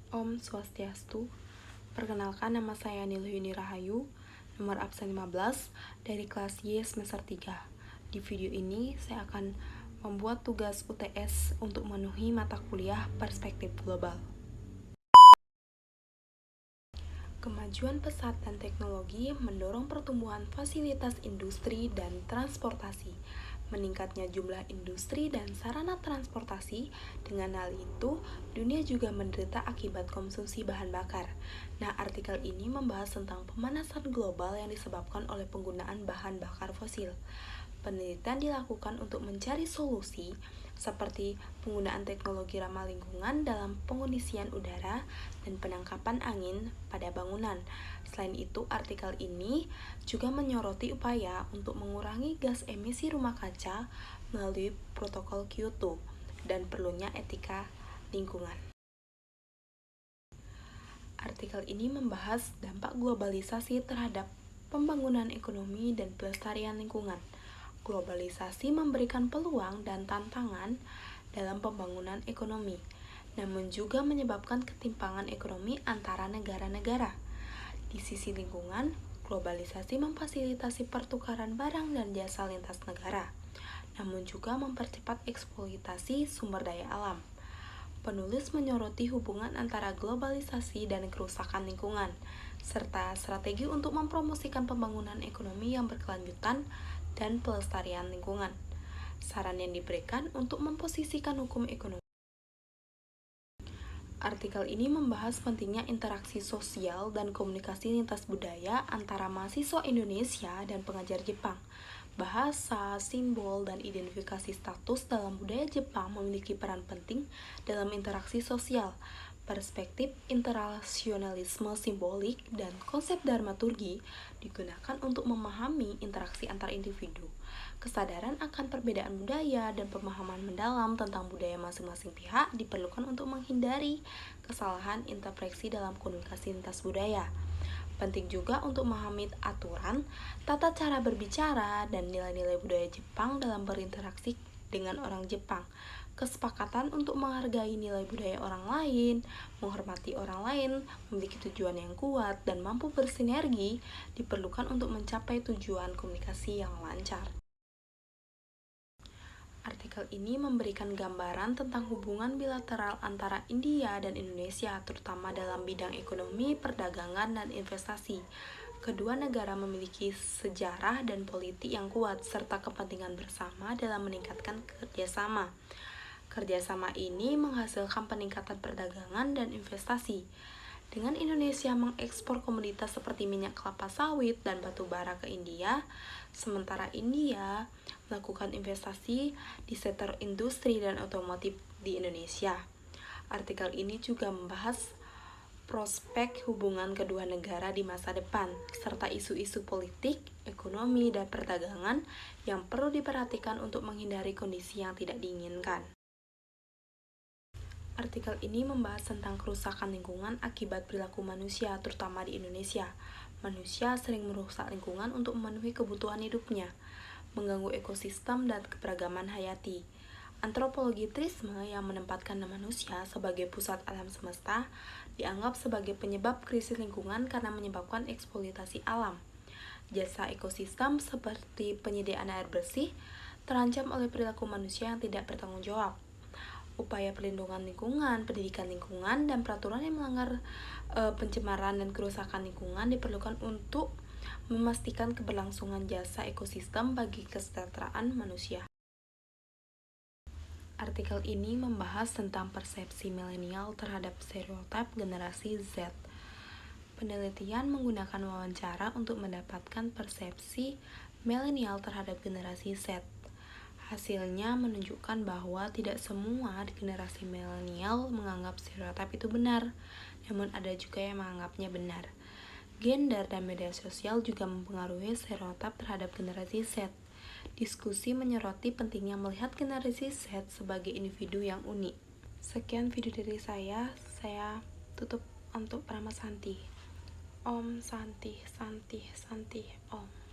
Om Swastiastu. Perkenalkan, nama saya Nilhyuni Rahayu, nomor absen 15 dari kelas Y semester 3. Di video ini saya akan membuat tugas UTS untuk memenuhi mata kuliah Perspektif Global. Kemajuan pesat dan teknologi mendorong pertumbuhan fasilitas industri dan transportasi. Meningkatnya jumlah industri dan sarana transportasi, dengan hal itu, dunia juga menderita akibat konsumsi bahan bakar. Nah, artikel ini membahas tentang pemanasan global yang disebabkan oleh penggunaan bahan bakar fosil. Penelitian dilakukan untuk mencari solusi seperti penggunaan teknologi ramah lingkungan dalam pengondisian udara dan penangkapan angin pada bangunan. Selain itu, artikel ini juga menyoroti upaya untuk mengurangi gas emisi rumah kaca melalui protokol Kyoto dan perlunya etika lingkungan. Artikel ini membahas dampak globalisasi terhadap pembangunan ekonomi dan pelestarian lingkungan. Globalisasi memberikan peluang dan tantangan dalam pembangunan ekonomi, namun juga menyebabkan ketimpangan ekonomi antara negara-negara. Di sisi lingkungan, globalisasi memfasilitasi pertukaran barang dan jasa lintas negara, namun juga mempercepat eksploitasi sumber daya alam. Penulis menyoroti hubungan antara globalisasi dan kerusakan lingkungan, serta strategi untuk mempromosikan pembangunan ekonomi yang berkelanjutan dan pelestarian lingkungan. Saran yang diberikan untuk memposisikan hukum ekonomi. Artikel ini membahas pentingnya interaksi sosial dan komunikasi lintas budaya antara mahasiswa Indonesia dan pengajar Jepang. Bahasa, simbol, dan identifikasi status dalam budaya Jepang memiliki peran penting dalam interaksi sosial. Perspektif interrasionalisme simbolik dan konsep dramaturgi digunakan untuk memahami interaksi antar individu. Kesadaran akan perbedaan budaya dan pemahaman mendalam tentang budaya masing-masing pihak diperlukan untuk menghindari kesalahan interpreksi dalam komunikasi lintas budaya. Penting juga untuk memahami aturan, tata cara berbicara, dan nilai-nilai budaya Jepang dalam berinteraksi dengan orang Jepang. Kesepakatan untuk menghargai nilai budaya orang lain, menghormati orang lain, memiliki tujuan yang kuat, dan mampu bersinergi diperlukan untuk mencapai tujuan komunikasi yang lancar. Artikel ini memberikan gambaran tentang hubungan bilateral antara India dan Indonesia, terutama dalam bidang ekonomi, perdagangan, dan investasi. Kedua negara memiliki sejarah dan politik yang kuat, serta kepentingan bersama dalam meningkatkan kerjasama. Kerjasama ini menghasilkan peningkatan perdagangan dan investasi. Dengan Indonesia mengekspor komoditas seperti minyak kelapa sawit dan batu bara ke India, sementara India melakukan investasi di sektor industri dan otomotif di Indonesia. Artikel ini juga membahas prospek hubungan kedua negara di masa depan, serta isu-isu politik, ekonomi, dan perdagangan yang perlu diperhatikan untuk menghindari kondisi yang tidak diinginkan. Artikel ini membahas tentang kerusakan lingkungan akibat perilaku manusia, terutama di Indonesia. Manusia sering merusak lingkungan untuk memenuhi kebutuhan hidupnya, mengganggu ekosistem dan keberagaman hayati. Antropologitrisme yang menempatkan manusia sebagai pusat alam semesta dianggap sebagai penyebab krisis lingkungan karena menyebabkan eksploitasi alam. Jasa ekosistem seperti penyediaan air bersih terancam oleh perilaku manusia yang tidak bertanggung jawab. Upaya pelindungan lingkungan, pendidikan lingkungan, dan peraturan yang melanggar pencemaran dan kerusakan lingkungan diperlukan untuk memastikan keberlangsungan jasa ekosistem bagi kesejahteraan manusia. Artikel ini membahas tentang persepsi milenial terhadap stereotip generasi Z. Penelitian menggunakan wawancara untuk mendapatkan persepsi milenial terhadap generasi Z. Hasilnya menunjukkan bahwa tidak semua generasi milenial menganggap stereotip itu benar, namun ada juga yang menganggapnya benar. Gender dan media sosial juga mempengaruhi stereotip terhadap generasi Z. Diskusi menyoroti pentingnya melihat generasi Z sebagai individu yang unik. Sekian video dari saya tutup untuk Prama Santi. Om Santi, Santi, Santi, Om.